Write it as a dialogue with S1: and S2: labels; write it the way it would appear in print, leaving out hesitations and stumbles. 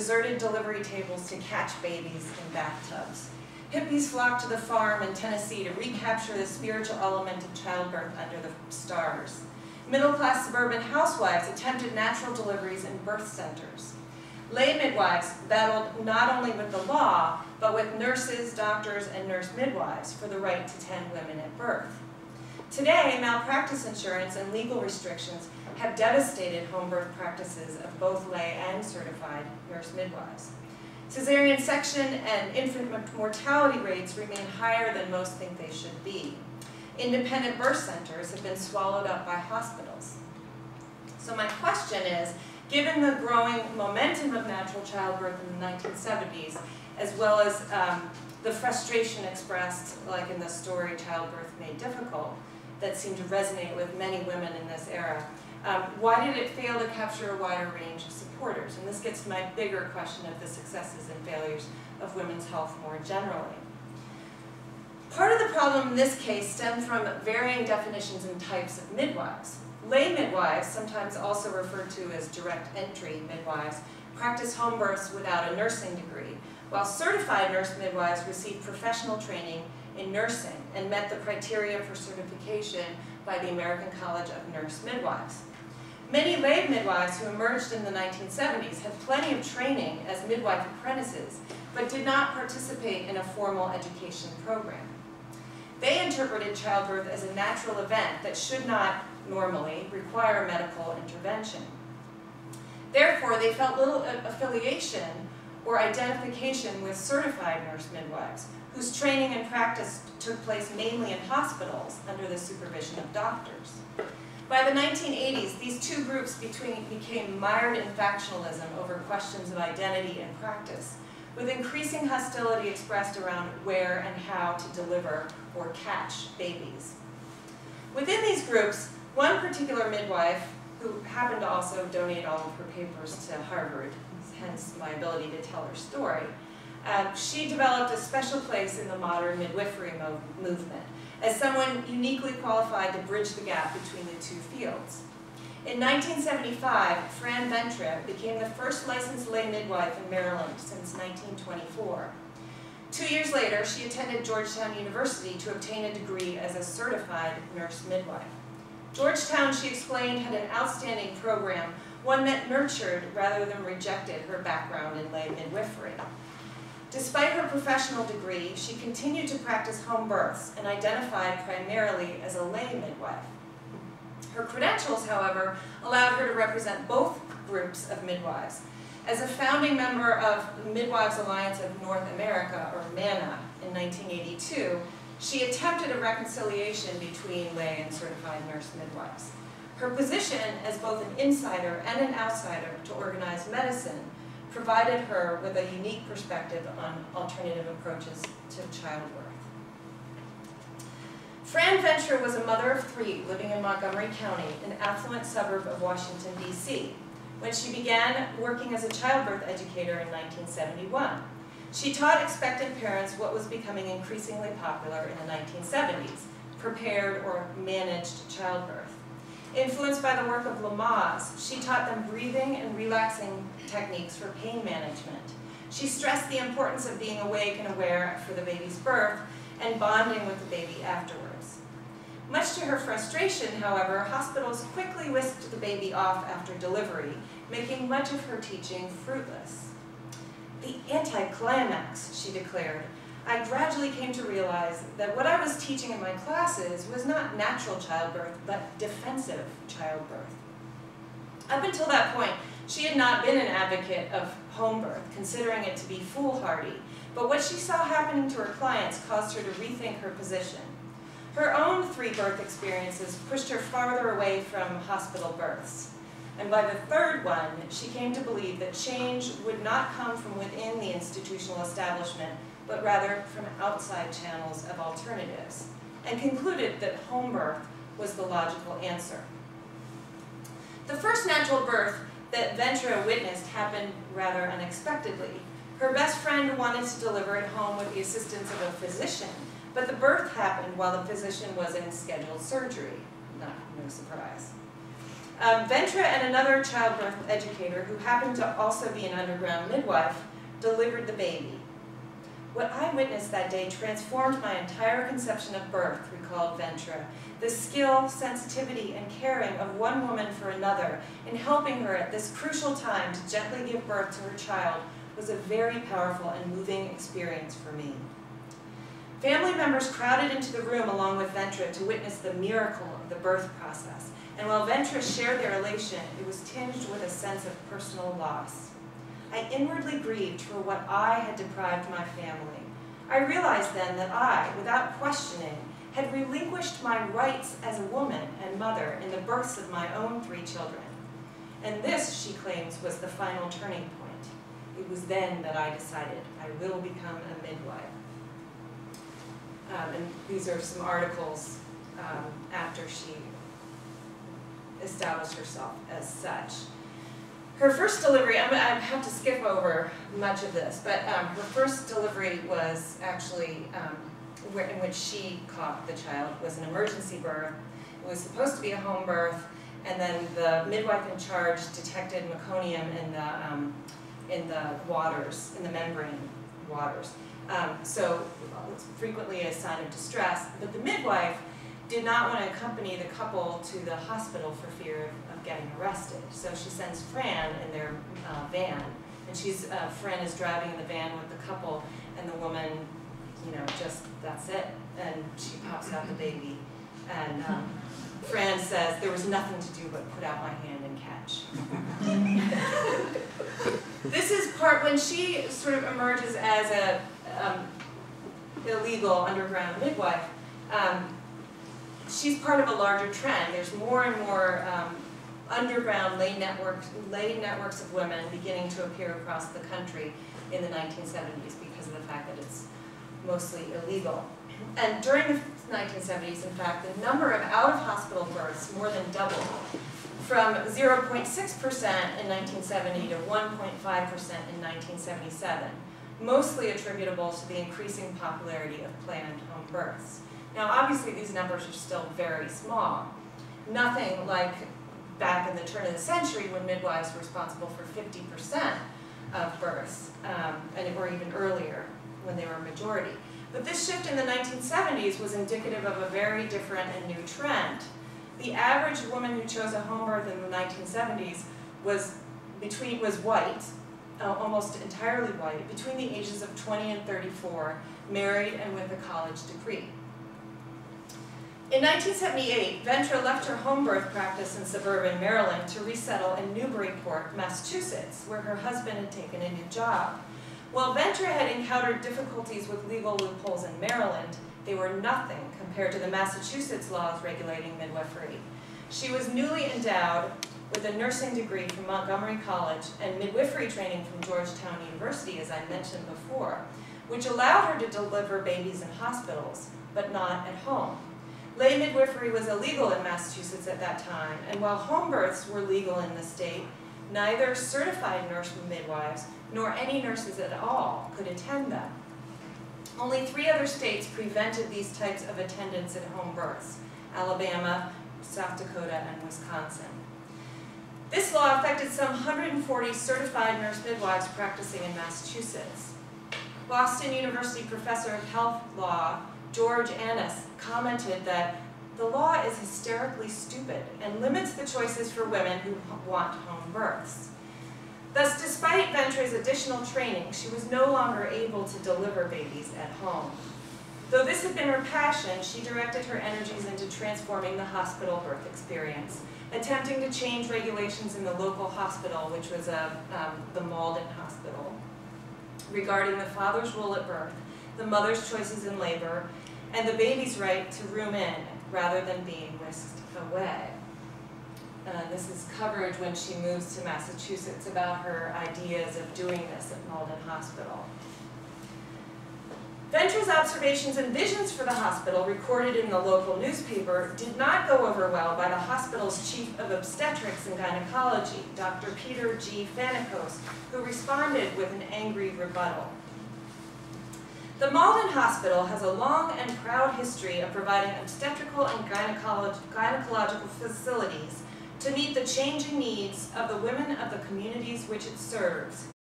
S1: deserted delivery tables to catch babies in bathtubs. Hippies flocked to the farm in Tennessee to recapture the spiritual element of childbirth under the stars. Middle-class suburban housewives attempted natural deliveries in birth centers. Lay midwives battled not only with the law, but with nurses, doctors, and nurse midwives for the right to tend women at birth. Today, malpractice insurance and legal restrictions have devastated home birth practices of both lay and certified nurse midwives. Cesarean section and infant mortality rates remain higher than most think they should be. Independent birth centers have been swallowed up by hospitals. So my question is, given the growing momentum of natural childbirth in the 1970s, as well as the frustration expressed, like in the story Childbirth Made Difficult, that seemed to resonate with many women in this era, why did it fail to capture a wider range of supporters? And this gets to my bigger question of the successes and failures of women's health more generally. Part of the problem in this case stemmed from varying definitions and types of midwives. Lay midwives, sometimes also referred to as direct entry midwives, practice home births without a nursing degree, while certified nurse midwives received professional training in nursing and met the criteria for certification by the American College of Nurse Midwives. Many lay midwives who emerged in the 1970s had plenty of training as midwife apprentices, but did not participate in a formal education program. They interpreted childbirth as a natural event that should not normally require medical intervention. Therefore, they felt little affiliation or identification with certified nurse midwives, whose training and practice took place mainly in hospitals under the supervision of doctors. By the 1980s, these two groups became mired in factionalism over questions of identity and practice, with increasing hostility expressed around where and how to deliver or catch babies. Within these groups, one particular midwife, who happened to also donate all of her papers to Harvard, hence my ability to tell her story, she developed a special place in the modern midwifery movement as someone uniquely qualified to bridge the gap between the two fields. In 1975, Fran Ventre became the first licensed lay midwife in Maryland since 1924. 2 years later, she attended Georgetown University to obtain a degree as a certified nurse midwife. Georgetown, she explained, had an outstanding program, one that nurtured rather than rejected her background in lay midwifery. Despite her professional degree, she continued to practice home births and identified primarily as a lay midwife. Her credentials, however, allowed her to represent both groups of midwives. As a founding member of the Midwives Alliance of North America, or MANA, in 1982, she attempted a reconciliation between lay and certified nurse midwives. Her position as both an insider and an outsider to organized medicine provided her with a unique perspective on alternative approaches to childbirth. Fran Ventre was a mother of 3 living in Montgomery County, an affluent suburb of Washington, D.C., when she began working as a childbirth educator in 1971. She taught expectant parents what was becoming increasingly popular in the 1970s, prepared or managed childbirth. Influenced by the work of Lamaze, she taught them breathing and relaxing techniques for pain management. She stressed the importance of being awake and aware for the baby's birth and bonding with the baby afterwards. Much to her frustration, however, hospitals quickly whisked the baby off after delivery, making much of her teaching fruitless. "The anticlimax," she declared. "I gradually came to realize that what I was teaching in my classes was not natural childbirth, but defensive childbirth." Up until that point, she had not been an advocate of home birth, considering it to be foolhardy, but what she saw happening to her clients caused her to rethink her position. Her own 3 birth experiences pushed her farther away from hospital births, and by the 3rd one, she came to believe that change would not come from within the institutional establishment, but rather from outside channels of alternatives, and concluded that home birth was the logical answer. The first natural birth that Ventre witnessed happened rather unexpectedly. Her best friend wanted to deliver at home with the assistance of a physician, but the birth happened while the physician was in scheduled surgery. No surprise. Ventra and another childbirth educator, who happened to also be an underground midwife, delivered the baby. What I witnessed that day transformed my entire conception of birth, recalled Ventra. The skill, sensitivity, and caring of one woman for another in helping her at this crucial time to gently give birth to her child was a very powerful and moving experience for me. Family members crowded into the room along with Ventra to witness the miracle of the birth process. And while Ventra shared their elation, it was tinged with a sense of personal loss. I inwardly grieved for what I had deprived my family. I realized then that I, without questioning, had relinquished my rights as a woman and mother in the births of my own 3 children. And this, she claims, was the final turning point. It was then that I decided I will become a midwife. And these are some articles after she established herself as such. Her first delivery, I have to skip over much of this, but her first delivery was actually, in which she caught the child, was an emergency birth. It was supposed to be a home birth, and then the midwife in charge detected meconium in the waters, in the membrane waters. So it's frequently a sign of distress, but the midwife did not want to accompany the couple to the hospital for fear of getting arrested. So she sends Fran in their van, and Fran is driving in the van with the couple, and the woman, just, that's it, and she pops out the baby. And Fran says, there was nothing to do but put out my hand and catch. This is when she sort of emerges as a illegal underground midwife. She's part of a larger trend. There's more and more underground lay networks of women beginning to appear across the country in the 1970s because of the fact that it's mostly illegal. And during the 1970s, in fact, the number of out-of-hospital births more than doubled, from 0.6% in 1970 to 1.5% in 1977, mostly attributable to the increasing popularity of planned home births. Now, obviously, these numbers are still very small. Nothing like back in the turn of the century when midwives were responsible for 50% of births, or even earlier when they were a majority. But this shift in the 1970s was indicative of a very different and new trend. The average woman who chose a home birth in the 1970s was white, almost entirely white, between the ages of 20 and 34, married and with a college degree. In 1978, Ventra left her home birth practice in suburban Maryland to resettle in Newburyport, Massachusetts, where her husband had taken a new job. While Ventra had encountered difficulties with legal loopholes in Maryland, they were nothing compared to the Massachusetts laws regulating midwifery. She was newly endowed with a nursing degree from Montgomery College and midwifery training from Georgetown University, as I mentioned before, which allowed her to deliver babies in hospitals, but not at home. Lay midwifery was illegal in Massachusetts at that time, and while home births were legal in the state, neither certified nurse midwives nor any nurses at all could attend them. Only 3 other states prevented these types of attendance at home births: Alabama, South Dakota, and Wisconsin. This law affected some 140 certified nurse midwives practicing in Massachusetts. Boston University professor of health law, George Annis, commented that the law is hysterically stupid and limits the choices for women who want home births. Thus, despite Ventra's additional training, she was no longer able to deliver babies at home. Though this had been her passion, she directed her energies into transforming the hospital birth experience, attempting to change regulations in the local hospital, which was the Malden Hospital, regarding the father's role at birth, the mother's choices in labor, and the baby's right to room in rather than being whisked away. This is coverage when she moves to Massachusetts about her ideas of doing this at Malden Hospital. Ventra's observations and visions for the hospital, recorded in the local newspaper, did not go over well by the hospital's chief of obstetrics and gynecology, Dr. Peter G. Fanicos, who responded with an angry rebuttal. The Malden Hospital has a long and proud history of providing obstetrical and gynecological facilities to meet the changing needs of the women of the communities which it serves.